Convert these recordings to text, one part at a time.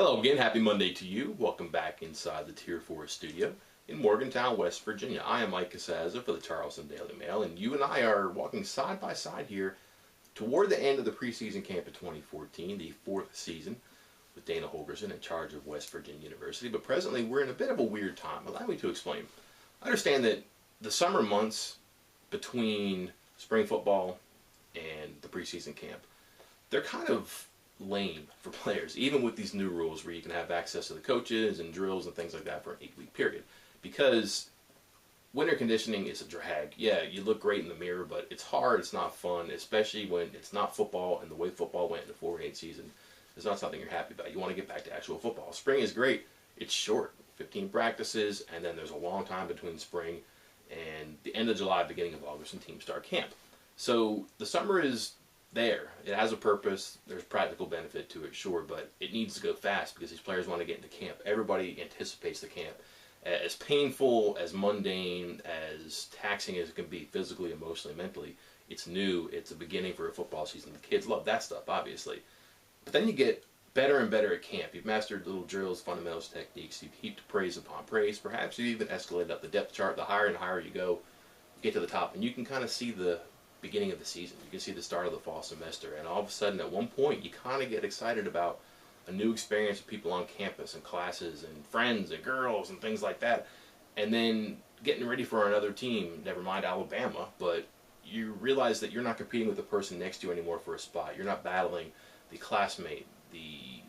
Hello again, happy Monday to you. Welcome back inside the Tier 4 studio in Morgantown, West Virginia. I am Mike Casazza for the Charleston Daily Mail, and you and I are walking side by side here toward the end of the preseason camp of 2014, the fourth season with Dana Holgorsen in charge of West Virginia University. But presently, we're in a bit of a weird time. Allow me to explain. I understand that the summer months between spring football and the preseason camp, they're kind of lame for players, even with these new rules where you can have access to the coaches and drills and things like that for an 8-week period. Because winter conditioning is a drag. Yeah, you look great in the mirror, but it's hard, it's not fun, especially when it's not football and the way football went in the 4-8 season is not something you're happy about. You want to get back to actual football. Spring is great. It's short, 15 practices, and then there's a long time between spring and the end of July, beginning of August, and teams start camp. So the summer is there. It has a purpose. There's practical benefit to it, sure, but it needs to go fast because these players want to get into camp. Everybody anticipates the camp. As painful, as mundane, as taxing as it can be physically, emotionally, mentally, it's new. It's a beginning for a football season. The kids love that stuff, obviously. But then you get better and better at camp. You've mastered little drills, fundamentals, techniques. You've heaped praise upon praise. Perhaps you've even escalated up the depth chart. The higher and higher you go, you get to the top, and you can kind of see the beginning of the season. You can see the start of the fall semester, and all of a sudden at one point you kind of get excited about a new experience with people on campus and classes and friends and girls and things like that, and then getting ready for another team, never mind Alabama, but you realize that you're not competing with the person next to you anymore for a spot. You're not battling the classmate, the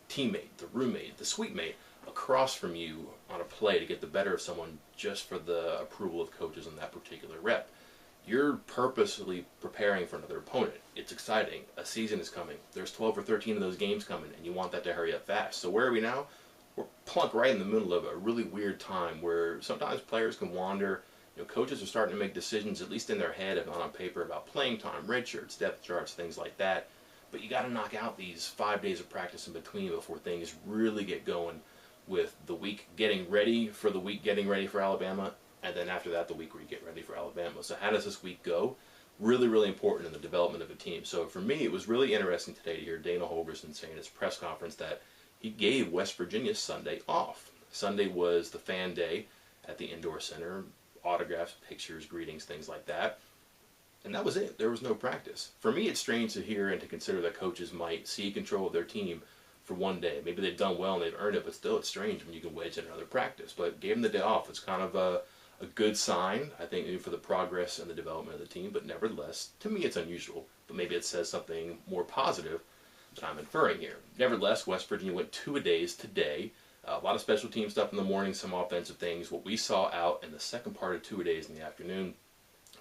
teammate, the roommate, the suite mate across from you on a play to get the better of someone just for the approval of coaches in that particular rep. You're purposely preparing for another opponent. It's exciting. A season is coming. There's 12 or 13 of those games coming, and you want that to hurry up fast. So where are we now? We're plunk right in the middle of a really weird time where sometimes players can wander. Coaches are starting to make decisions, at least in their head, if not on paper, about playing time, red shirts, depth charts, things like that. But you got to knock out these 5 days of practice in between before things really get going with the week getting ready for the week getting ready for Alabama, and then after that, the week where you get ready for Alabama. So how does this week go? Really, really important in the development of a team. So for me, it was really interesting today to hear Dana Holgorsen say in his press conference that he gave West Virginia Sunday off. Sunday was the fan day at the Indoor Center, autographs, pictures, greetings, things like that. And that was it. There was no practice. For me, it's strange to hear and to consider that coaches might see control of their team for one day. Maybe they've done well and they've earned it, but still it's strange when you can wedge in another practice. But gave them the day off. It's kind of a good sign, I think, for the progress and the development of the team, but nevertheless, to me it's unusual, but maybe it says something more positive that I'm inferring here. Nevertheless, West Virginia went 2-a-days today. A lot of special team stuff in the morning, some offensive things. What we saw out in the second part of 2-a-days in the afternoon,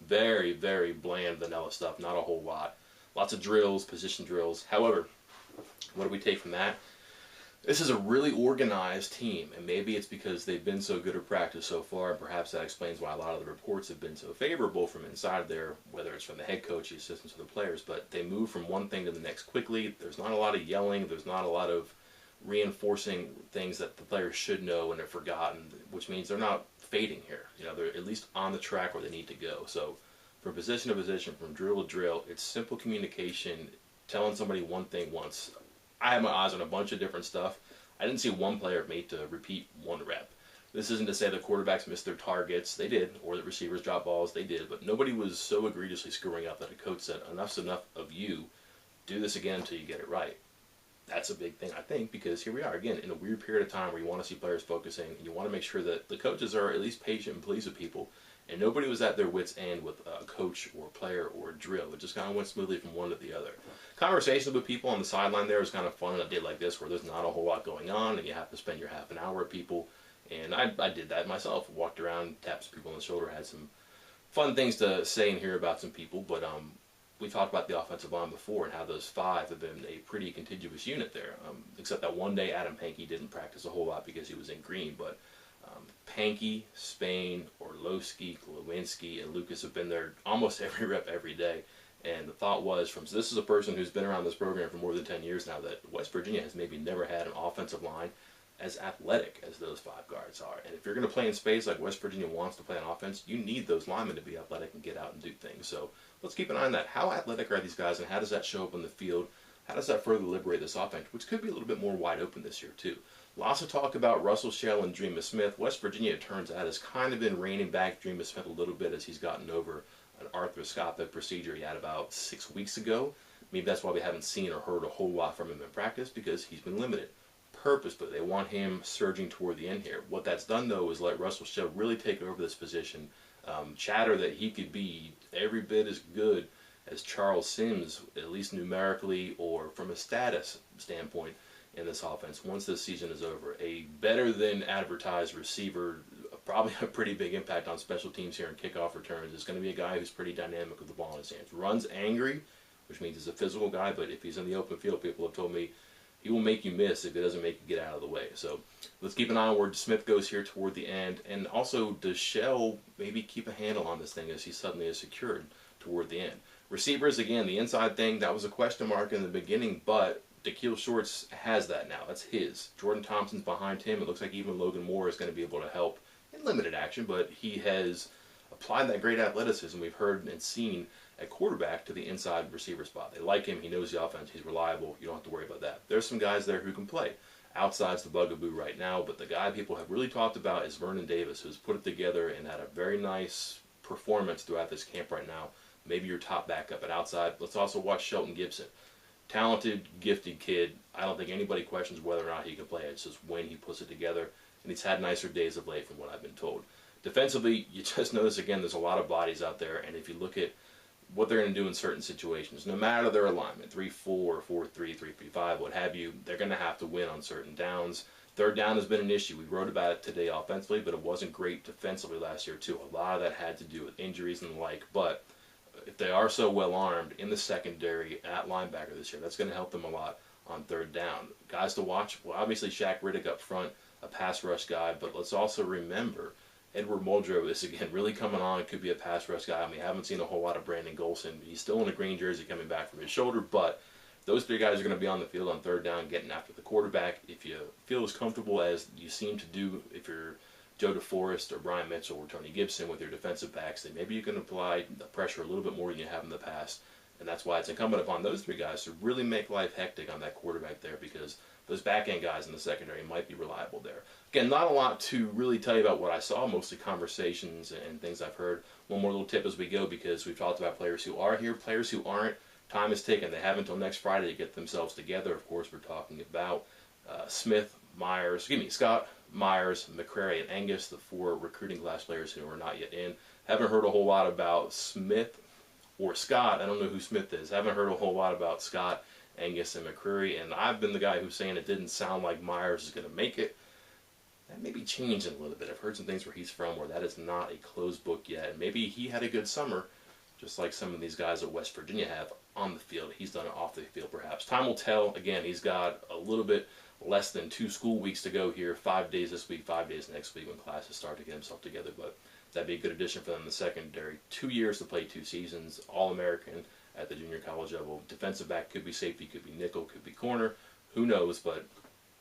very, very bland vanilla stuff, not a whole lot. Lots of drills, position drills. However, what do we take from that? This is a really organized team, and maybe it's because they've been so good at practice so far, and perhaps that explains why a lot of the reports have been so favorable from inside there, whether it's from the head coach, the assistants, or the players. But they move from one thing to the next quickly. There's not a lot of yelling. There's not a lot of reinforcing things that the players should know and have forgotten, which means they're not fading here. They're at least on the track where they need to go. So from position to position, from drill to drill, it's simple communication, telling somebody one thing once. I had my eyes on a bunch of different stuff. I didn't see one player made to repeat one rep. This isn't to say the quarterbacks missed their targets. They did. Or the receivers dropped balls. They did. But nobody was so egregiously screwing up that a coach said, enough's enough of you. Do this again until you get it right. That's a big thing, I think, because here we are, again, in a weird period of time where you want to see players focusing, and you want to make sure that the coaches are at least patient and pleased with people. And nobody was at their wits' end with a coach or a player or a drill. It just kind of went smoothly from one to the other. Conversations with people on the sideline there was kind of fun on a day like this where there's not a whole lot going on and you have to spend your half an hour with people. And I did that myself. Walked around, tapped some people on the shoulder, had some fun things to say and hear about some people. But we talked about the offensive line before and how those 5 have been a pretty contiguous unit there. Except that one day Adam Pankey didn't practice a whole lot because he was in green. But Pankey, Spain, Orlowski, Glowinski, and Lucas have been there almost every rep every day. And the thought was, so this is a person who's been around this program for more than 10 years now, that West Virginia has maybe never had an offensive line as athletic as those 5 guards are. And if you're going to play in space like West Virginia wants to play on offense, you need those linemen to be athletic and get out and do things. So let's keep an eye on that. How athletic are these guys, and how does that show up on the field? how does that further liberate this offense, which could be a little bit more wide open this year too? Lots of talk about Russell Shell and Dreamus Smith. West Virginia, it turns out, has kind of been reining back Dreamus Smith a little bit as he's gotten over an arthroscopic procedure he had about 6 weeks ago. Maybe that's why we haven't seen or heard a whole lot from him in practice, because he's been limited. Purposefully, they want him surging toward the end here. What that's done, though, is let Russell Shell really take over this position. Chatter that he could be every bit as good as Charles Sims, at least numerically or from a status standpoint, in this offense once this season is over. A better than advertised receiver, probably a pretty big impact on special teams here and kickoff returns. Is going to be a guy who's pretty dynamic with the ball in his hands. Runs angry, which means he's a physical guy, but if he's in the open field, people have told me he will make you miss if he doesn't make you get out of the way. So let's keep an eye on where Smith goes here toward the end. And also, does Shell maybe keep a handle on this thing as he suddenly is secured toward the end? Receivers, again, the inside thing, that was a question mark in the beginning, but Daikiel Shorts has that now. That's his. Jordan Thompson's behind him. It looks like even Logan Moore is going to be able to help in limited action, but he has applied that great athleticism we've heard and seen at quarterback to the inside receiver spot. They like him. He knows the offense. He's reliable. You don't have to worry about that. There's some guys there who can play. Outside's the bugaboo right now, but the guy people have really talked about is Vernon Davis, who's put it together and had a very nice performance throughout this camp right now. Maybe your top backup at outside. Let's also watch Shelton Gibson. Talented, gifted kid. I don't think anybody questions whether or not he can play. It's just when he puts it together, and he's had nicer days of late from what I've been told. Defensively, you just notice again there's a lot of bodies out there, and if you look at what they're going to do in certain situations, no matter their alignment, 3-4, 4-3, 3-5, what have you, they're going to have to win on certain downs. Third down has been an issue. We wrote about it today offensively, but it wasn't great defensively last year too. A lot of that had to do with injuries and the like, but if they are so well armed in the secondary at linebacker this year, that's going to help them a lot on third down. Guys to watch, well, obviously Shaq Riddick up front, a pass rush guy, but let's also remember Edward Muldrow is again really coming on. Could be a pass rush guy. I mean, we haven't seen a whole lot of Brandon Golson. He's still in a green jersey coming back from his shoulder, but those three guys are going to be on the field on third down, getting after the quarterback. If you feel as comfortable as you seem to do, if you're Joe DeForest or Brian Mitchell or Tony Gibson with your defensive backs, then maybe you can apply the pressure a little bit more than you have in the past. And that's why it's incumbent upon those three guys to really make life hectic on that quarterback there, because those back-end guys in the secondary might be reliable there. Again, not a lot to really tell you about what I saw, mostly conversations and things I've heard. One more little tip as we go, because we've talked about players who are here, players who aren't. Time is taken. They have until next Friday to get themselves together. Of course, we're talking about Scott, Myers, McCrary, and Angus, the four recruiting class players who are not yet in. Haven't heard a whole lot about Smith or Scott. I don't know who Smith is. Haven't heard a whole lot about Scott, Angus, and McCreary, and I've been the guy who's saying it didn't sound like Myers is going to make it. That may be changing a little bit. I've heard some things where he's from where that is not a closed book yet, and maybe he had a good summer, just like some of these guys at West Virginia have on the field. He's done it off the field, perhaps. Time will tell. Again, he's got a little bit less than 2 school weeks to go here. 5 days this week, 5 days next week when classes start to get himself together, but that'd be a good addition for them in the secondary. 2 years to play 2 seasons, All-American at the junior college level. Defensive back, could be safety, could be nickel, could be corner. Who knows, but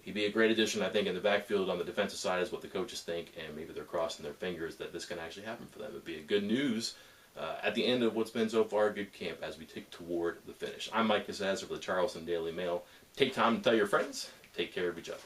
he'd be a great addition, I think, in the backfield on the defensive side is what the coaches think, and maybe they're crossing their fingers that this can actually happen for them. It would be a good news at the end of what's been so far a good camp as we take toward the finish. I'm Mike Casazza for the Charleston Daily Mail. Take time to tell your friends. Take care of each other.